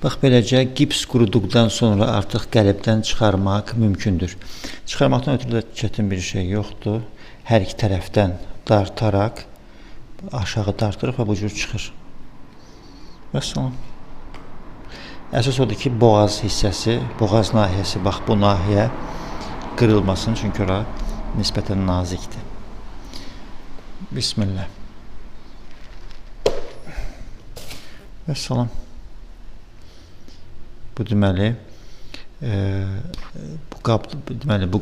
Bax, beləcə gips quruduqdan sonra artıq qəlibdən çıxarmaq mümkündür. Çıxarmaqdan ötürü də çətin bir şey yoxdur. Hər iki tərəfdən dartaraq aşağı dartırıq və bu cür çıxır. Vəssalam. Əsas odur ki, boğaz hissəsi, boğaz nahiyəsi, bax bu nahiyə qırılmasın, çünki ora nisbətən nazikdir. Bismillah. Vəssalam. Bu deməli, bu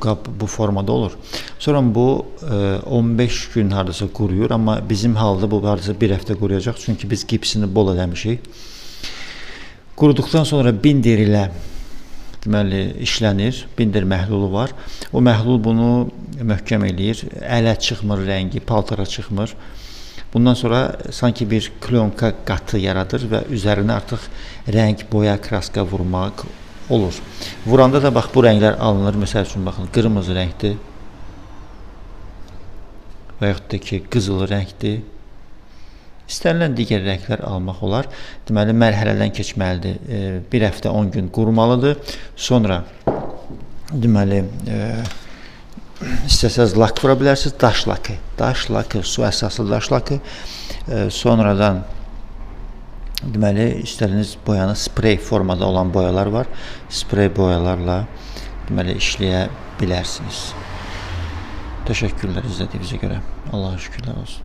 qab bu formada olur. Sonra bu 15 gün hardasa quruyur, amma bizim halda bu hardasa bir həftə quruyacaq, çünki biz gipsini bol eləmişik. Quruduqdan sonra binder ilə deməli işlənir, binder məhlulu var. O məhlul bunu möhkəm eləyir, ələ çıxmır rəngi, paltara çıxmır. Bundan sonra sanki bir klonka qatı yaradır və üzərinə artıq rəng, boya, kraska vurmaq olur. Vuranda da bax bu rənglər alınır. Məsəl üçün baxın, qırmızı rəngdir və yaxud da ki qızıl rəngdir. İstənilən digər rənglər almaq olar. Deməli, mərhələdən keçməlidir. Bir həftə 10 gün qurumalıdır. Sonra deməli İstəsəz lak vura bilərsiniz, daş lakı, su əsaslı daş lakı. Sonradan deməli, istədiyiniz boyanı sprey formada olan boyalar var. Sprey boyalarla deməli işləyə bilərsiniz. Təşəkkürlər izlədiyinizə görə. Allah'a şükürlər olsun.